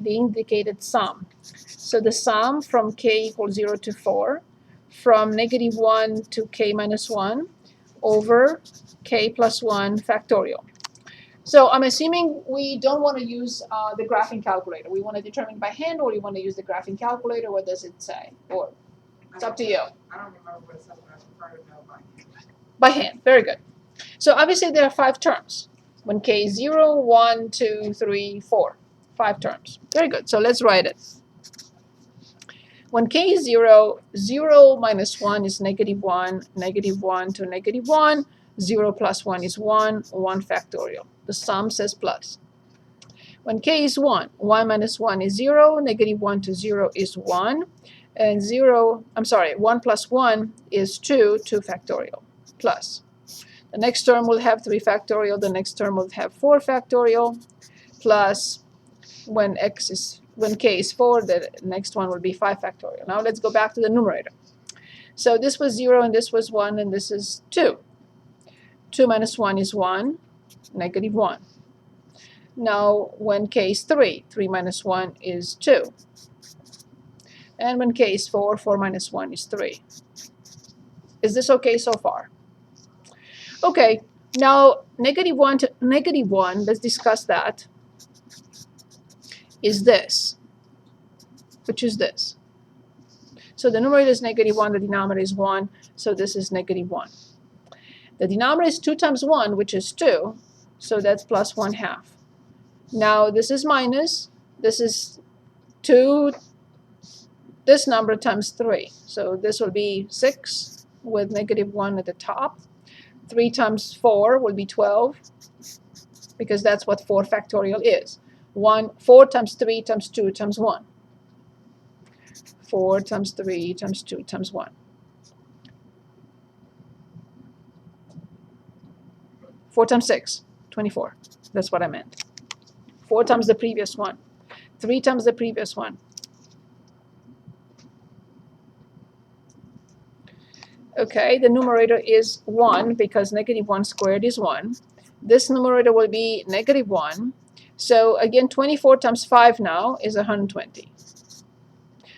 the indicated sum. So the sum from k equals 0 to 4, from -1 to k minus 1, over k plus 1 factorial. So I'm assuming we don't want to use the graphing calculator. We want to determine by hand, or you want to use the graphing calculator. What does it say? Or it's up to you. I don't remember what it says, but I prefer to know by hand. By hand. Very good. So obviously there are 5 terms. When k is 0, 1, 2, 3, 4. 5 terms. Very good. So let's write it. When k is 0, 0 minus 1 is -1, -1 to -1. 0 plus 1 is 1, 1 factorial. The sum says plus. When k is 1, 1 minus 1 is 0, -1 to 0 is 1, and 1 plus 1 is 2, 2 factorial, plus. The next term will have 3 factorial, the next term will have 4 factorial, plus when k is 4, the next one will be 5 factorial. Now let's go back to the numerator. So this was 0, and this was 1, and this is 2. 2 minus 1 is 1, -1. Now when k is 3, 3 minus 1 is 2. And when k is 4, 4 minus 1 is 3. Is this okay so far? Okay, now -1 to -1, let's discuss that, is this, which is this. So the numerator is -1, the denominator is 1, so this is -1. The denominator is 2 times 1, which is 2, so that's plus 1/2. Now this is minus, this is 2, this number times 3. So this will be 6 with -1 at the top. 3 times 4 will be 12, because that's what 4 factorial is. 4 times 3 times 2 times 1. 4 times 3 times 2 times 1. 4 times 6, 24. That's what I meant. 4 times the previous one. 3 times the previous one. Okay, the numerator is 1 because -1 squared is 1. This numerator will be -1. So again, 24 times 5 now is 120.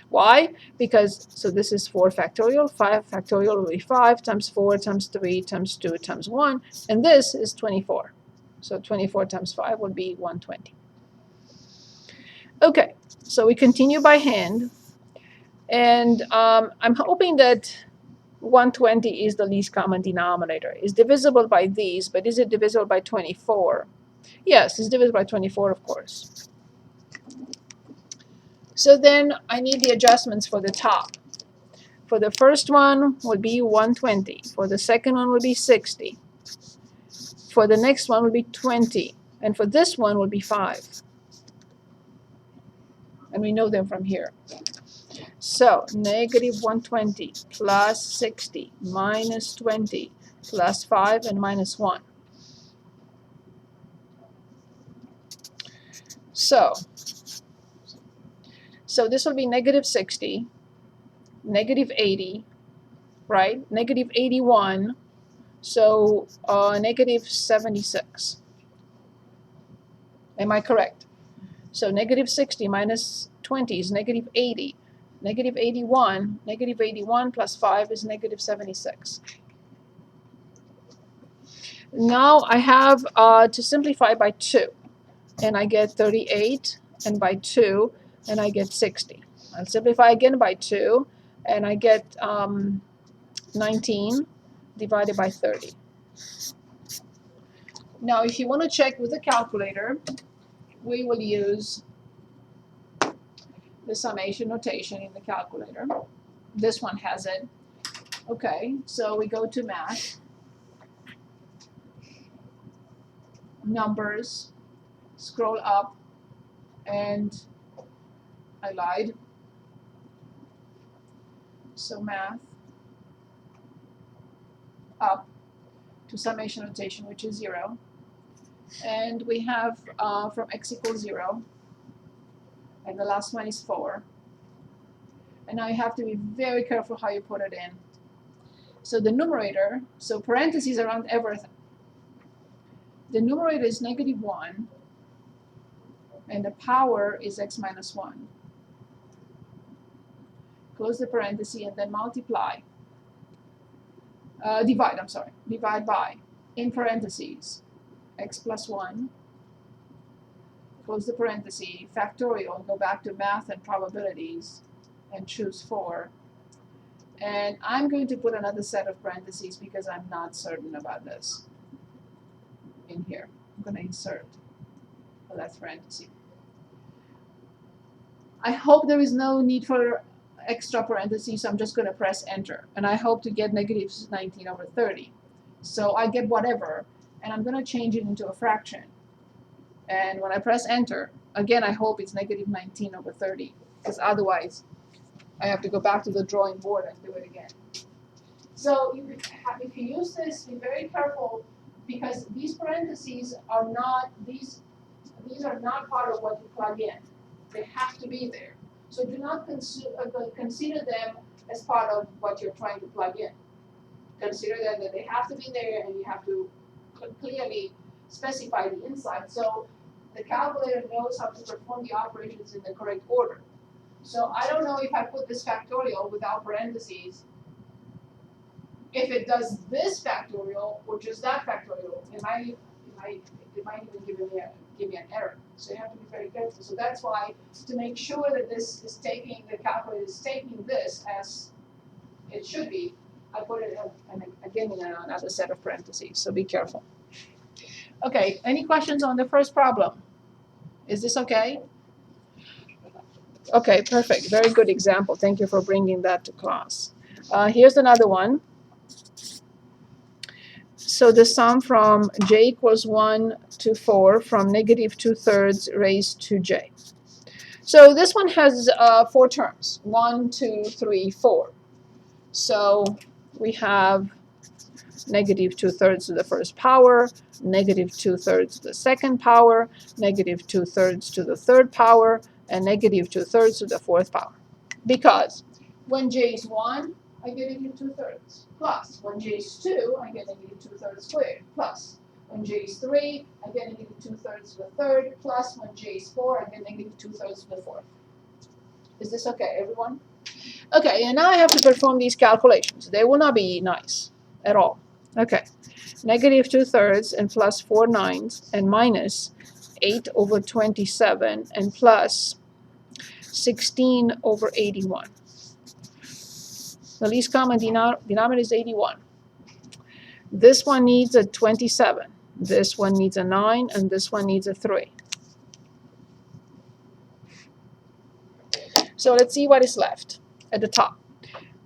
Why? Because, so this is 4 factorial. 5 factorial will be 5 times 4 times 3 times 2 times 1. And this is 24. So 24 times 5 will be 120. Okay, so we continue by hand. And I'm hoping that 120 is the least common denominator. It's divisible by these, but is it divisible by 24? Yes, it's divisible by 24, of course. So then I need the adjustments for the top. For the first one would be 120. For the second one would be 60. For the next one would be 20. And for this one would be 5. And we know them from here. So -120 plus 60 minus 20 plus 5 and minus 1. So this will be -60, -80, right? -81, so -76. Am I correct? So -60 minus 20 is -80. -81, -81 plus 5 is -76. Now I have to simplify by 2, and I get 38, and by 2, and I get 60. I'll simplify again by 2, and I get 19 divided by 30. Now if you want to check with a calculator, we will use the summation notation in the calculator. This one has it. Okay, so we go to math, numbers, scroll up, and I lied. So math, up to summation notation, which is 0. And we have from x equals 0. And the last one is 4. And now you have to be very careful how you put it in. So the numerator, so parentheses around everything. The numerator is -1, and the power is x minus 1. Close the parenthesis and then multiply. Divide, I'm sorry. Divide by, in parentheses, x plus 1. Close the parenthesis, factorial, go back to math and probabilities, and choose 4. And I'm going to put another set of parentheses because I'm not certain about this in here. I'm going to insert the last parenthesis. I hope there is no need for extra parentheses, so I'm just going to press enter. And I hope to get negative 19 over 30. So I get whatever, and I'm going to change it into a fraction. And when I press enter, again, I hope it's negative 19 over 30, because otherwise I have to go back to the drawing board and do it again. So if you use this, be very careful, because these parentheses are not, these are not part of what you plug in. They have to be there. So do not consider them as part of what you're trying to plug in. Consider that they have to be there, and you have to clearly specify the inside so the calculator knows how to perform the operations in the correct order. So I don't know if I put this factorial without parentheses, if it does this factorial or just that factorial. It might even give me an error. So you have to be very careful. So that's why, to make sure that this is taking, the calculator is taking this as it should be, I put it again in another set of parentheses. So be careful. Okay, any questions on the first problem? Is this okay? Okay, perfect. Very good example. Thank you for bringing that to class. Here's another one. So the sum from j equals 1 to 4 from negative 2/3 raised to j. So this one has 4 terms. 1, 2, 3, 4. So we have negative 2/3 to the first power, negative 2/3 to the second power, negative 2/3 to the third power, and negative 2/3 to the fourth power. Because when j is 1, I get negative 2/3. Plus, when j is 2, I get negative 2/3 squared. Plus, when j is 3, I get negative 2/3 to the third. Plus, when j is 4, I get negative 2/3 to the fourth. Is this okay, everyone? Okay, and now I have to perform these calculations. They will not be nice at all. Okay, negative 2/3 and plus 4 9ths and minus 8 over 27 and plus 16 over 81. The least common denominator is 81. This one needs a 27. This one needs a 9, and this one needs a 3. So let's see what is left at the top.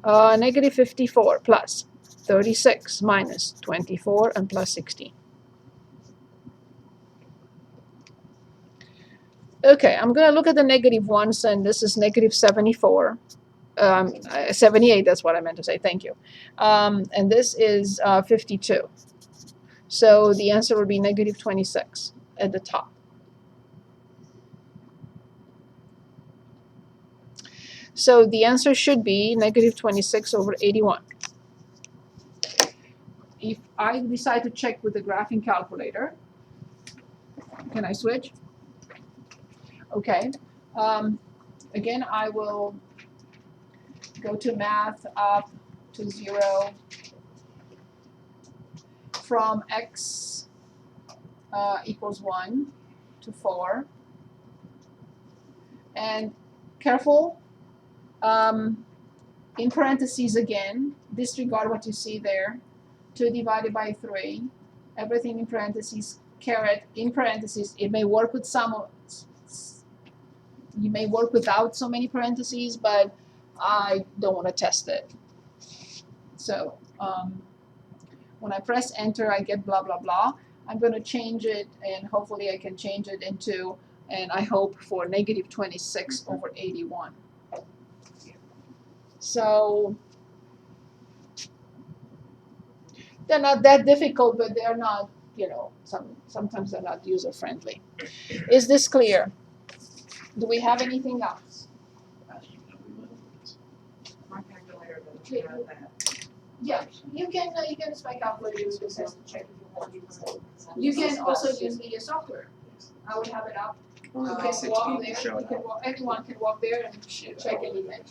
Negative 54 plus 36 minus 24 and plus 16. Okay, I'm going to look at the negative ones, and this is negative 74. 78, that's what I meant to say, thank you. And this is 52. So the answer would be negative 26 at the top. So the answer should be negative 26 over 81. If I decide to check with the graphing calculator, can I switch? Okay. Again, I will go to math up to 0 from x equals 1 to 4. And careful, in parentheses again, disregard what you see there. 2 divided by 3, everything in parentheses, caret in parentheses. It may work with some, you may work without so many parentheses, but I don't want to test it. So when I press enter, I get blah, blah, blah. I'm going to change it, and hopefully I can change it into, and I hope for negative 26 over 81. So they're not that difficult, but they're not, you know, sometimes they're not user-friendly. Is this clear? Do we have anything else? My calculator doesn't have that. Yeah, you can use my calculator, you just have to check if you want. You can also use media software. I would have it up You can walk there. You can walk, anyone can walk there and check anything.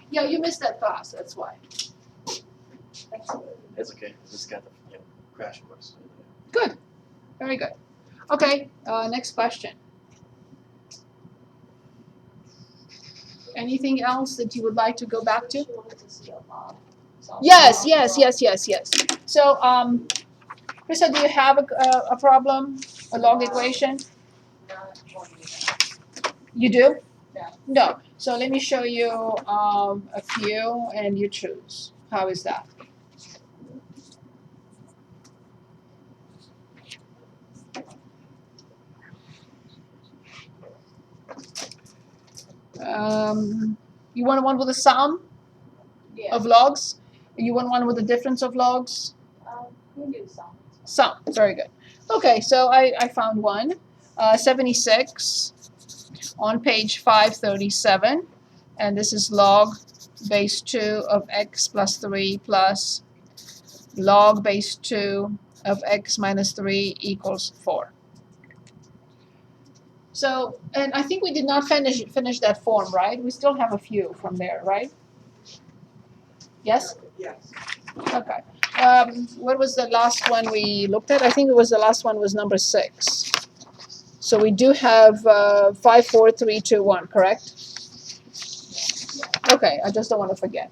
Yeah, you missed that class. That's why. It's okay. Just got the crash course. Good. Very good. Okay. Next question. Anything else that you would like to go back to? Yes. So, Krista, do you have a problem? A log equation? You do? Yeah. No. So let me show you a few, and you choose. How is that? You want one with a sum of logs? You want one with a difference of logs? We can do some. Sum. Very good. Okay, so I found one. 76 on page 537. And this is log base 2 of x plus 3 plus log base 2 of x minus 3 equals 4. So, and I think we did not finish that form, right? We still have a few from there, right? Yes? Yes. Okay. What was the last one we looked at? I think it was the last one was number 6. So we do have 5, 4, 3, 2, 1, correct? Okay, I just don't want to forget.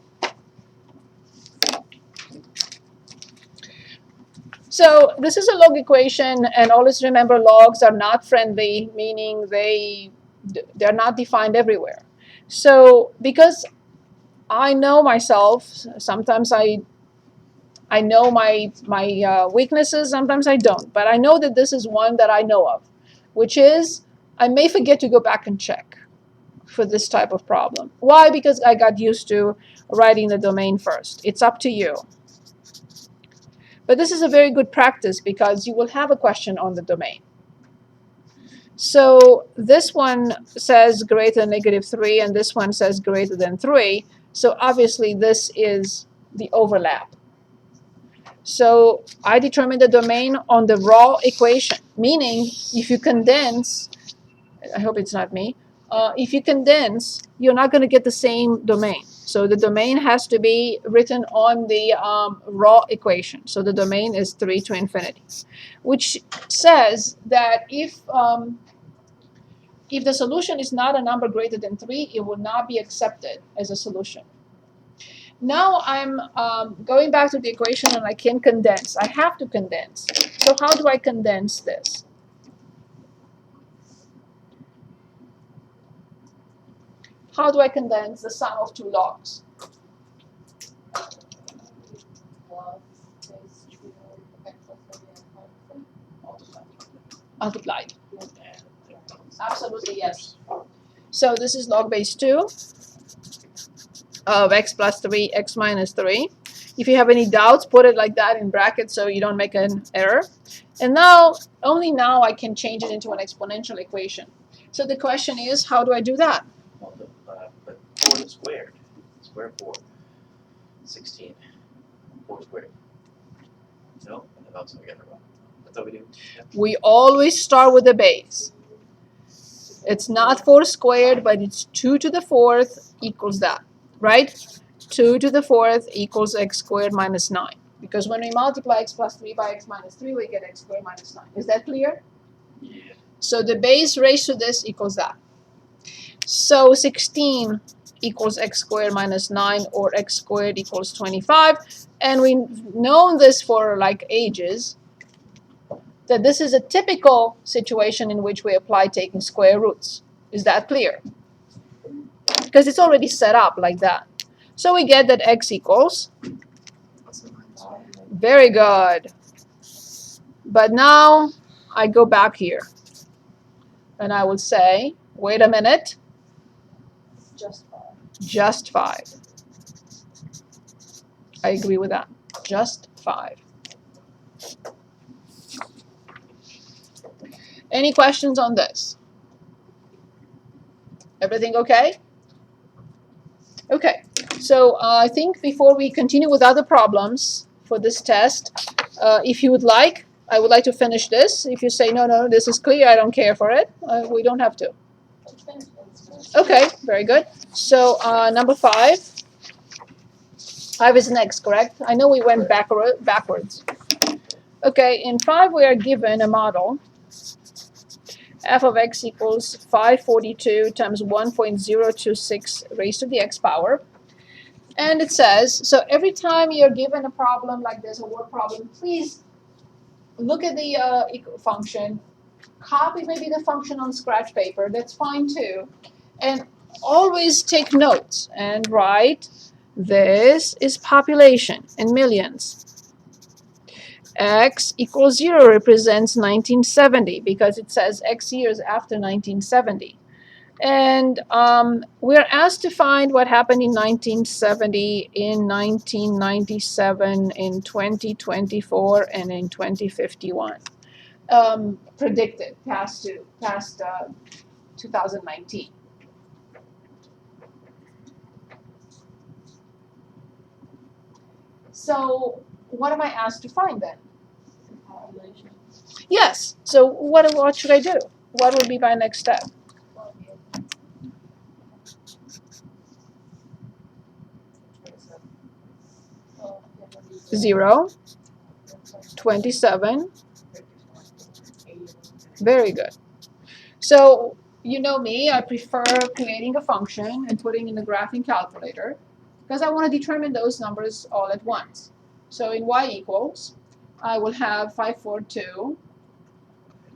So this is a log equation, and always remember logs are not friendly, meaning they're not defined everywhere. So because I know myself, sometimes I know my weaknesses, sometimes I don't. But I know that this is one that I know of, which is I may forget to go back and check for this type of problem. Why? Because I got used to writing the domain first. It's up to you. But this is a very good practice because you will have a question on the domain. So this one says greater than -3, and this one says greater than 3. So obviously this is the overlap. So I determine the domain on the raw equation, meaning if you condense, I hope it's not me, if you condense, you're not going to get the same domain. So the domain has to be written on the raw equation. So the domain is 3 to infinity, which says that if the solution is not a number greater than 3, it will not be accepted as a solution. Now I'm going back to the equation, and I can condense. I have to condense. So how do I condense this? How do I condense the sum of 2 logs? Multiplied. Absolutely, yes. So this is log base 2 of x plus 3, x minus 3. If you have any doubts, put it like that in brackets so you don't make an error. And now, only now I can change it into an exponential equation. So the question is, how do I do that? But 4 squared. Square 4. 16. 4 squared. No? That's what we got wrong. That's what we do. Yeah. We always start with the base. It's not 4 squared, but it's 2 to the 4th equals that, right? 2 to the 4th equals x squared minus 9. Because when we multiply x plus 3 by x minus 3, we get x squared minus 9. Is that clear? Yeah. So the base raised to this equals that. So 16 equals x squared minus 9, or x squared equals 25. And we've known this for like ages, that this is a typical situation in which we apply taking square roots. Is that clear? Because it's already set up like that. So we get that x equals. Very good. But now I go back here. And I will say, wait a minute. Just 5. Just 5. I agree with that. Just 5. Any questions on this? Everything okay? Okay. So I think before we continue with other problems for this test, if you would like, I would like to finish this. If you say, no, no, this is clear, I don't care for it, we don't have to. Okay, very good. So number 5. 5 is next, correct? I know we went backwards. Okay, in 5 we are given a model. F of x equals 542 times 1.026 raised to the x power. And it says, so every time you're given a problem like this, a word problem, please look at the function, copy maybe the function on scratch paper, that's fine too, and always take notes and write, this is population in millions. X equals 0 represents 1970 because it says X years after 1970. And we're asked to find what happened in 1970, in 1997, in 2024, and in 2051. Predicted past 2019. So what am I asked to find then? Yes. So what should I do? What would be my next step? 0, 27. Very good. So you know me, I prefer creating a function and putting in the graphing calculator because I want to determine those numbers all at once. So in y equals, I will have 542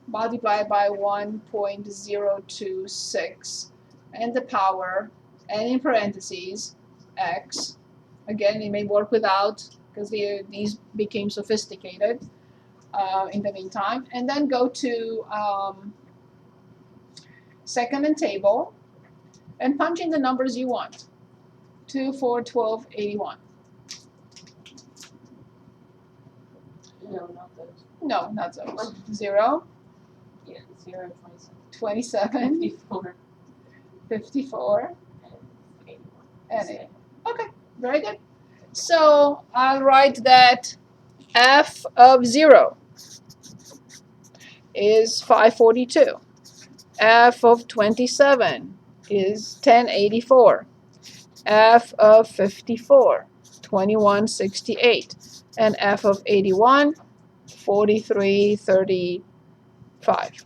multiplied by 1.026 and the power, and in parentheses, x. Again, it may work without because these became sophisticated in the meantime. And then go to second and table and punch in the numbers you want. 2, 4, 12, 81. No, not those. No, not those. 0. Yeah, 0, 27. 54. 54. And 81. And 8. Okay, very good. So I'll write that f of 0 is 542. F of 27 is 1084. F of 54, 2168. And F of 81, 4335.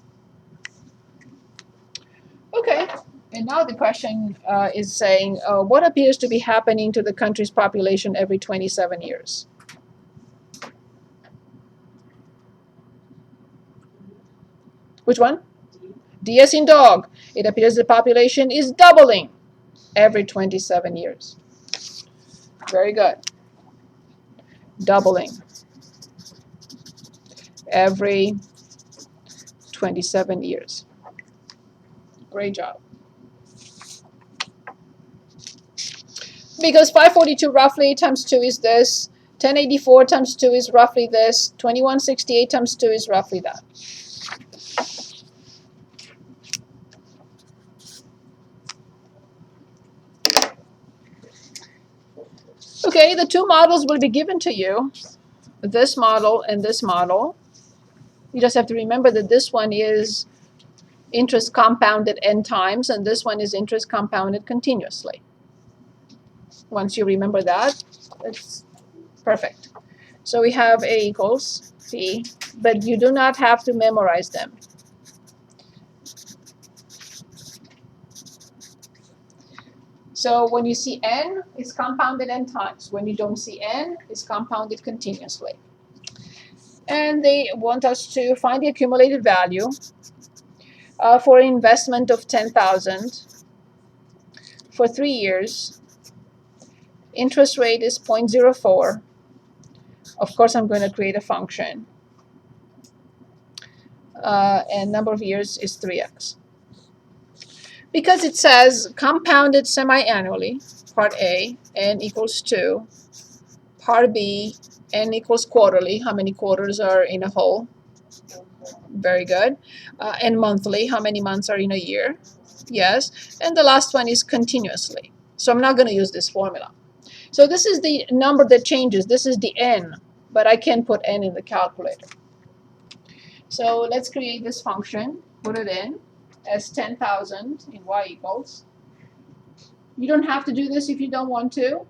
Okay, and now the question is saying, what appears to be happening to the country's population every 27 years? Which one? D as in dog. It appears the population is doubling every 27 years. Very good. Doubling every 27 years. Great job. Because 542 roughly times 2 is this. 1084 times 2 is roughly this. 2168 times 2 is roughly that. Okay, the two models will be given to you, this model and this model. You just have to remember that this one is interest compounded n times, and this one is interest compounded continuously. Once you remember that, it's perfect. So we have A equals C, but you do not have to memorize them. So when you see n, it's compounded n times. When you don't see n, it's compounded continuously. And they want us to find the accumulated value for an investment of 10,000 for 3 years. Interest rate is 0.04. Of course, I'm going to create a function. And number of years is 3x. Because it says compounded semi-annually, part A, n equals 2. Part B, n equals quarterly. How many quarters are in a whole? Very good. And monthly, how many months are in a year? Yes. And the last one is continuously. So I'm not going to use this formula. So this is the number that changes. This is the n, but I can put n in the calculator. So let's create this function, put it in as 10,000 in y equals. You don't have to do this if you don't want to,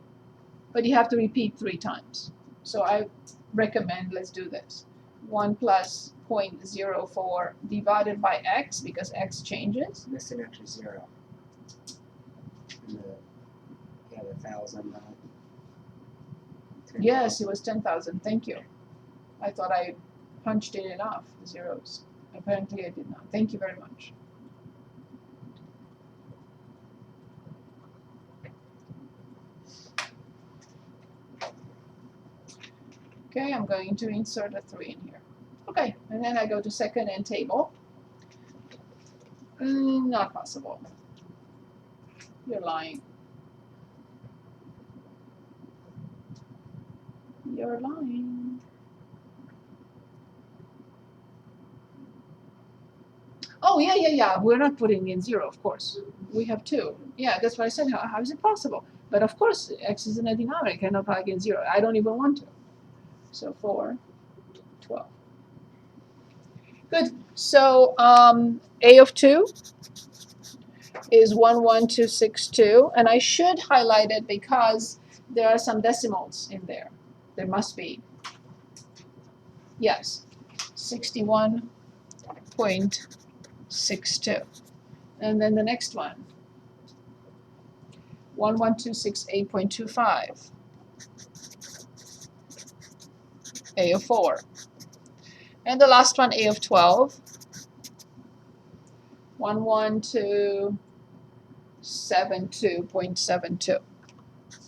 but you have to repeat 3 times. So I recommend let's do this. 1 plus 0.04 divided by x, because x changes. This is actually 0. And the 1,000. Yes, it was 10,000. Thank you. I thought I punched in enough zeros. Apparently I did not. Thank you very much. Okay, I'm going to insert a 3 in here. Okay, and then I go to second and table. Not possible. You're lying. You're lying. Oh, yeah. We're not putting in 0, of course. We have 2. Yeah, that's what I said. How is it possible? But of course, x is in a denominator. I cannot plug in 0. I don't even want to. So 4, 12. Good. So a of 2 is 11262. And I should highlight it because there are some decimals in there. There must be. Yes. 61.62. And then the next one. 11268.25. A of 4. And the last one, A of 12. 11272.72.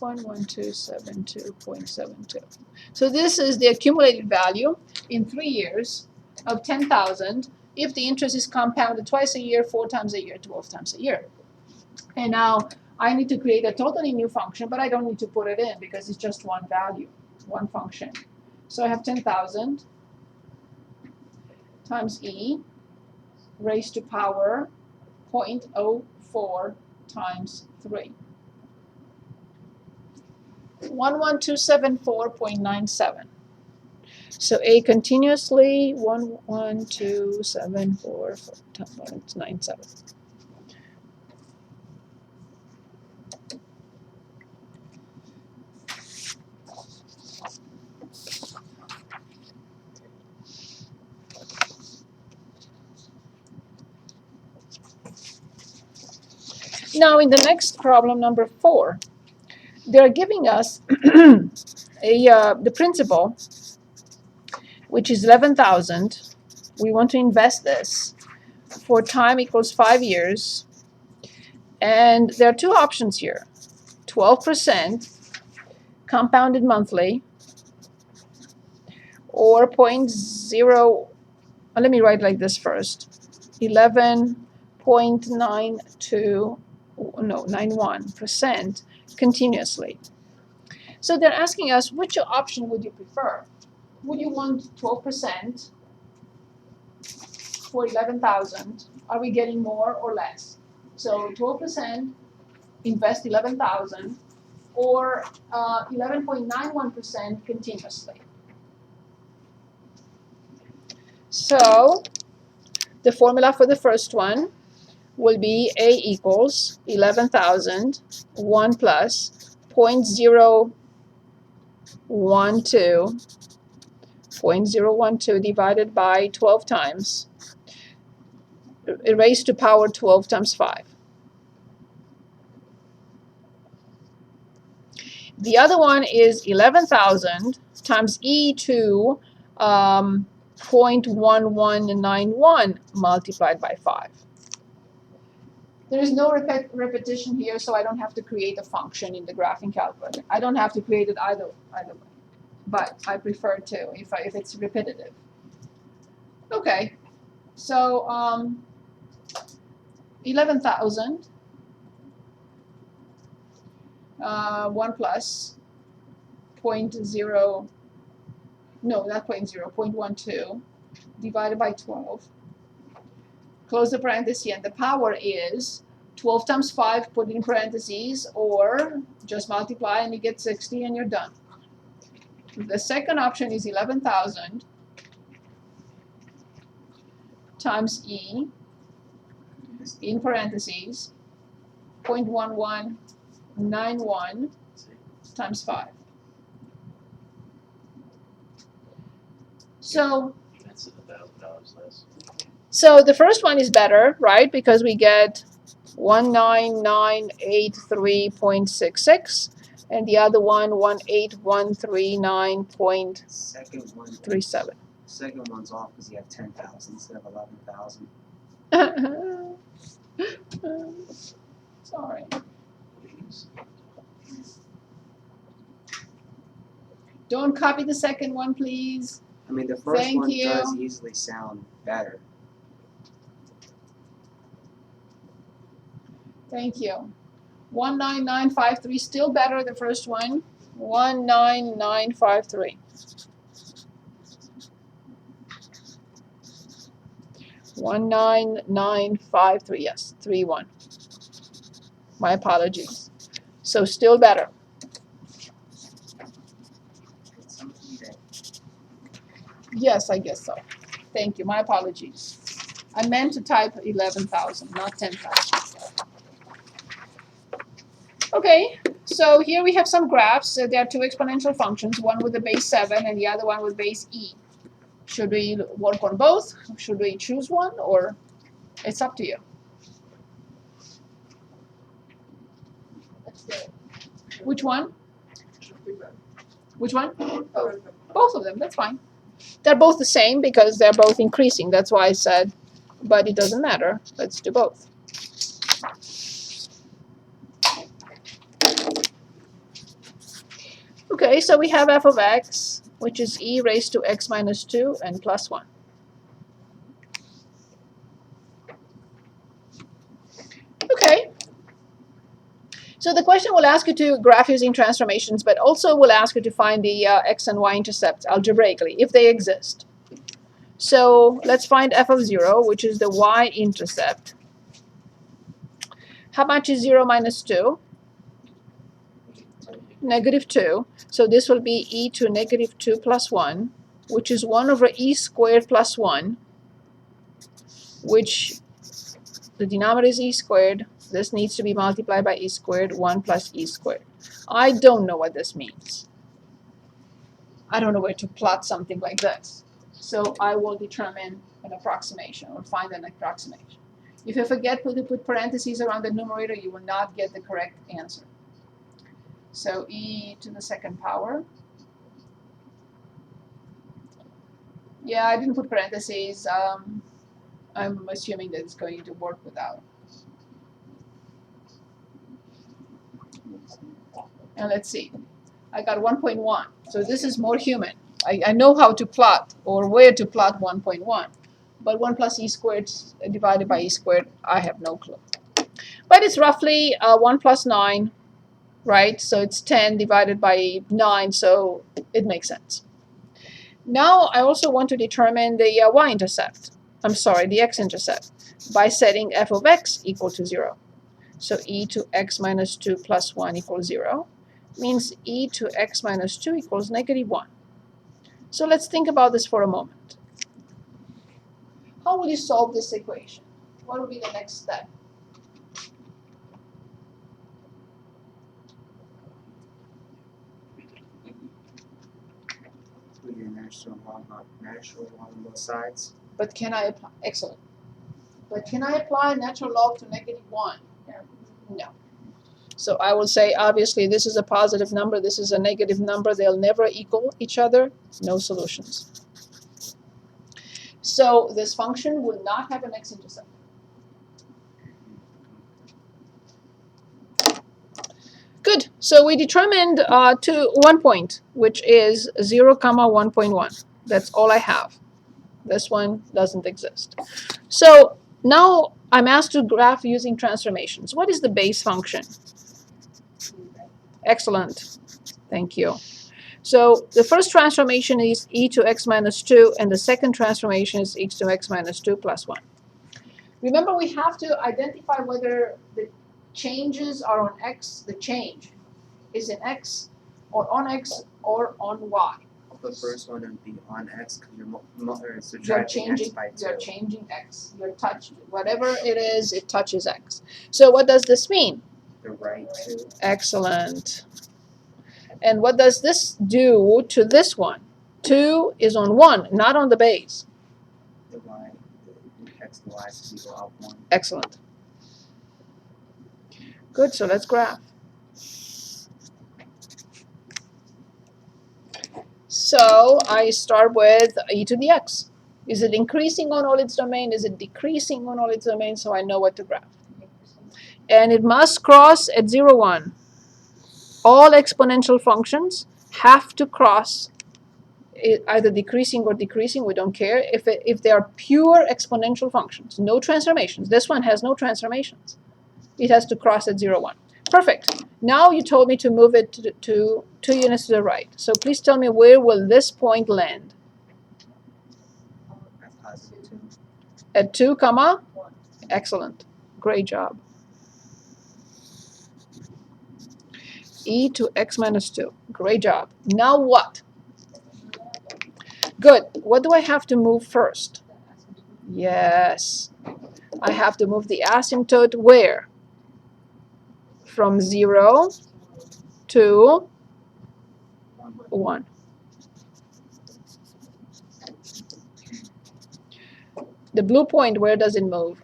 11272.72. So this is the accumulated value in 3 years of 10,000 if the interest is compounded twice a year, 4 times a year, 12 times a year. And now I need to create a totally new function, but I don't need to put it in because it's just one value, one function. So I have 10,000 times e raised to power 0.04 times 3. 11274.97. So a continuously 11274.97. Now in the next problem, number 4, they're giving us the principal, which is 11,000. We want to invest this for time equals 5 years. And there are 2 options here. 12% compounded monthly, or 0.0, let me write like this first, 91% continuously. So they're asking us, which option would you prefer? Would you want 12% for 11,000? Are we getting more or less? So 12%, invest 11,000, or 11.91% continuously. So the formula for the first one will be A equals 11,000, 1 plus 0.012 divided by 12 times, raised to power 12 times 5. The other one is 11,000 times e to 0.1191 multiplied by 5. There is no repetition here, so I don't have to create a function in the graphing calculator. I don't have to create it either way, but I prefer to if it's repetitive. Okay, so 11,000. 1 plus 0.0, no, not 0.12 divided by 12. Close the parenthesis, and the power is 12 times 5, put in parentheses, or just multiply and you get 60 and you're done. The second option is 11,000 times E in parentheses 0.1191 times 5. So That's $1,000 less. So the first one is better, right? Because we get 19983.66, and the other one 18139.37. Second one's off because you have 10,000 instead of 11,000. Sorry. Please. Don't copy the second one, please. I mean, the first Thank one you. does easily sound better. Thank you. 19953, still better the first one. 19953. 19953, yes, 31. My apologies. So still better. Some eBay. Yes, I guess so. Thank you. My apologies. I meant to type 11,000, not 10,000. Okay, so here we have some graphs. There are two exponential functions, one with the base 7 and the other one with base e. Should we work on both? Should we choose one, or it's up to you? Which one? Which one? Both of them, that's fine. They're both the same because they're both increasing. That's why I said, but it doesn't matter. Let's do both. Okay, so we have f of x, which is e raised to x minus 2 and plus 1. Okay. So the question will ask you to graph using transformations, but also will ask you to find the x and y-intercepts algebraically, if they exist. So let's find f of 0, which is the y-intercept. How much is 0 minus 2? Negative 2. So this will be e to negative 2 plus 1, which is 1 over e squared plus 1, which the denominator is e squared. This needs to be multiplied by e squared, 1 plus e squared. I don't know what this means. I don't know where to plot something like this. So I will determine an approximation or find an approximation. If you forget to put parentheses around the numerator, you will not get the correct answer. So e to the second power. Yeah, I didn't put parentheses. I'm assuming that it's going to work without. And let's see. I got 1.1. So this is more human. I know how to plot or where to plot 1.1. But 1 plus e squared divided by e squared, I have no clue. But it's roughly 1 plus 9. Right? So it's 10 divided by 9, so it makes sense. Now I also want to determine the y-intercept. I'm sorry, the x-intercept by setting f of x equal to 0. So e to x minus 2 plus 1 equals 0 means e to x minus 2 equals negative 1. So let's think about this for a moment. How will you solve this equation? What will be the next step? Put your natural log on both sides. But can I apply? Excellent. But can I apply natural log to negative 1? No. So I will say, obviously, this is a positive number. This is a negative number. They'll never equal each other. No solutions. So this function will not have an x-intercept. Good. So we determined to 1 point, which is 0, 1.1. That's all I have. This one doesn't exist. So now I'm asked to graph using transformations. What is the base function? Excellent. Thank you. So the first transformation is e to x minus 2, and the second transformation is e to x minus 2 plus 1. Remember, we have to identify whether the changes are on x, the change is in x, or on y. The first one would be on X because you're You're subtracting X changing, by 2. you're changing X. You're touched, whatever it is, it touches X. So what does this mean? The right 2. Excellent. And what does this do to this one? 2 is on 1, not on the base. The Y, the X and Y, so you go up 1. Excellent. Good, so let's graph. So I start with e to the x. Is it increasing on all its domain? Is it decreasing on all its domain? So I know what to graph. And it must cross at 0, 1. All exponential functions have to cross either decreasing or decreasing. We don't care. If they are pure exponential functions, no transformations. This one has no transformations. It has to cross at 0, 1. Perfect. Now you told me to move it to 2 units to the right. So please tell me, where will this point land? At positive 2. At 2, comma? Excellent. Great job. E to x minus 2. Great job. Now what? Good. What do I have to move first? Yes. I have to move the asymptote where? From 0 to 1. The blue point, where does it move?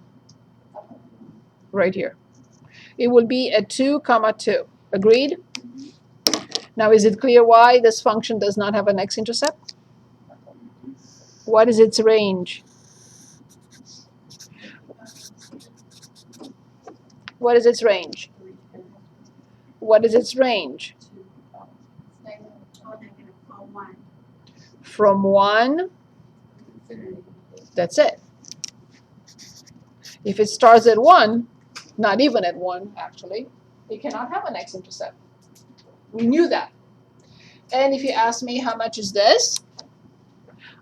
Right here. It will be at 2, comma 2. Agreed? Now, is it clear why this function does not have an x-intercept? What is its range? What is its range? What is its range? From 1, that's it. If it starts at 1, not even at 1, actually, it cannot have an x-intercept. We knew that. And if you ask me how much is this,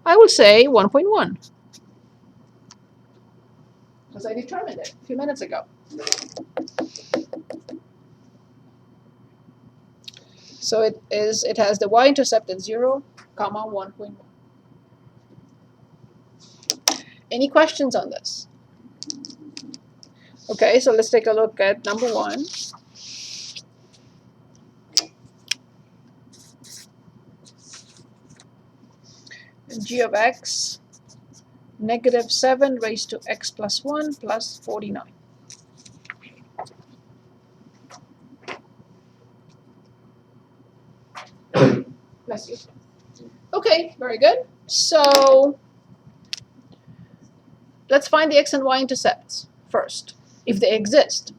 I will say 1.1. Because I determined it a few minutes ago. So it has the y-intercept at 0, comma 1.1. Any questions on this? Okay, so let's take a look at number 1. G of x, negative 7 raised to x plus 1 plus 49. Bless you. Okay, very good. So let's find the x and y-intercepts first, if they exist.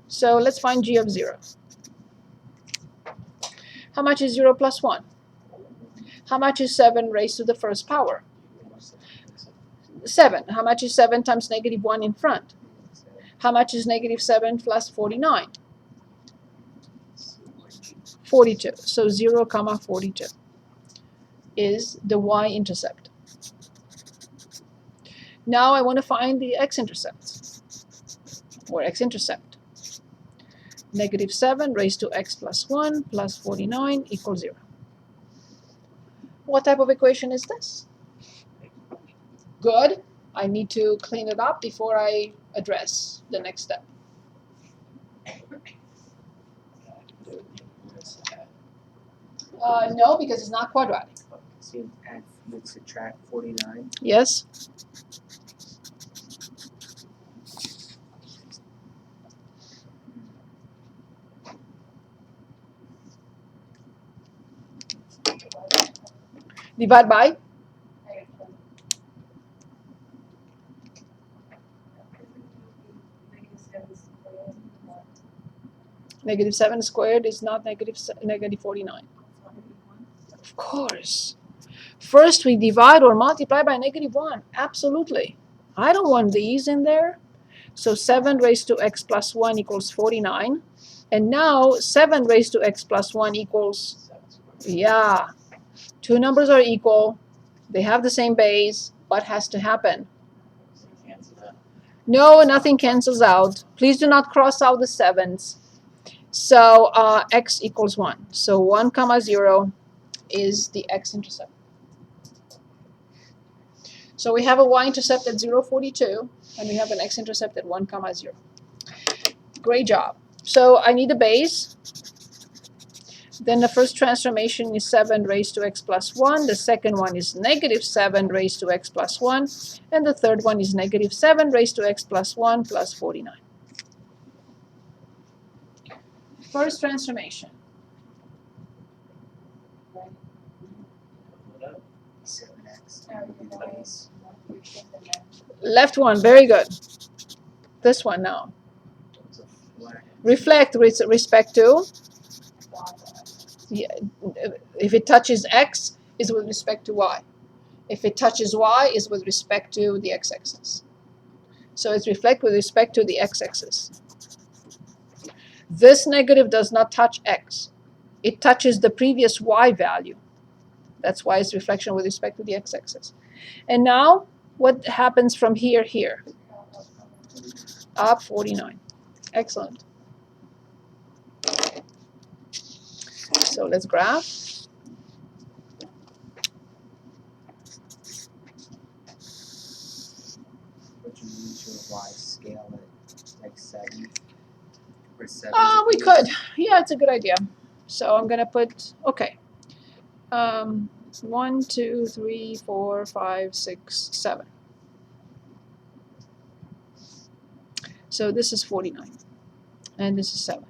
So let's find g of 0. How much is 0 plus 1? How much is 7 raised to the first power? 7. How much is 7 times negative 1 in front? How much is negative 7 plus 49? 42. So 0, comma 42 is the y-intercept. Now I want to find the x-intercepts, or x-intercept. Negative 7 raised to x plus 1 plus 49 equals 0. What type of equation is this? Good. I need to clean it up before I address the next step. No, because it's not quadratic. So you would subtract 49. Yes? Divide by? Negative 7 squared is not negative 49. Of course. First we divide or multiply by negative 1. Absolutely. I don't want these in there. So 7 raised to x plus 1 equals 49. And now 7 raised to x plus 1 equals, yeah. Two numbers are equal. They have the same base. What has to happen? No, nothing cancels out. Please do not cross out the 7s. So x equals 1. So 1, comma 0. is the x-intercept. So we have a y-intercept at 0, 42, and we have an x-intercept at 1, 0. Great job. So I need a base. Then the first transformation is 7 raised to x plus 1. The second one is negative 7 raised to x plus 1. And the third one is negative 7 raised to x plus 1 plus 49. First transformation. Right. Put it up. 7x. Left one, very good. This one now. It's a flat. Reflect with respect to, yeah, if it touches x, is with respect to y. If it touches y, is with respect to the x-axis. So it's reflect with respect to the x-axis. This negative does not touch x. It touches the previous y value. That's why it's reflection with respect to the x-axis. And now, what happens from here, here? Up 49. Excellent. So let's graph. Would you use your y scale at like 7? Or 7? We could. Yeah, it's a good idea. So I'm going to put, okay. 1, 2, 3, 4, 5, 6, 7. So this is 49. And this is 7.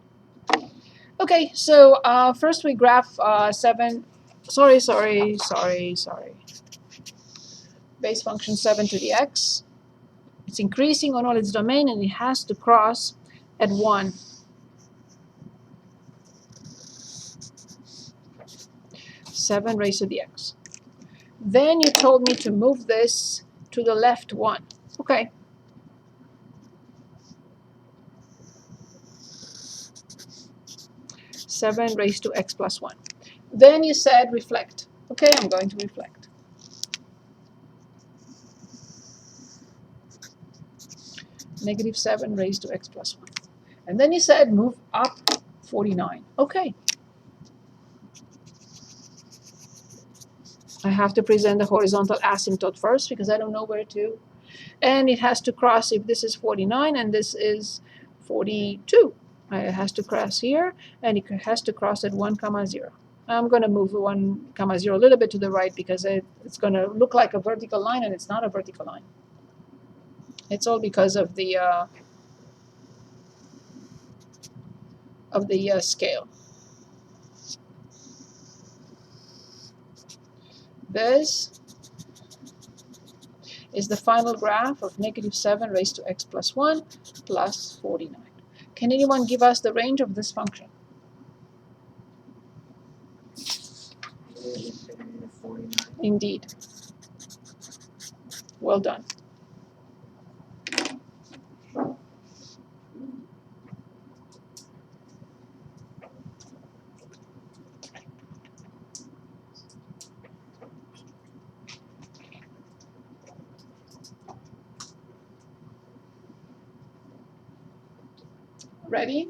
Okay, so first we graph 7. Sorry. Base function 7 to the x. It's increasing on all its domain, and it has to cross at 1. Seven raised to the x. Then you told me to move this to the left 1. Okay. Seven raised to x plus 1. Then you said reflect. Okay, I'm going to reflect. Negative 7 raised to x plus 1. And then you said move up 49. Okay. I have to present the horizontal asymptote first because I don't know where to. And it has to cross, if this is 49 and this is 42. It has to cross here, and it has to cross at 1, 0. I'm going to move 1, 0 a little bit to the right because it's going to look like a vertical line, and it's not a vertical line. It's all because of the scale. This is the final graph of negative 7 raised to x plus 1 plus 49. Can anyone give us the range of this function? Infinity to 49. Indeed. Well done. Ready?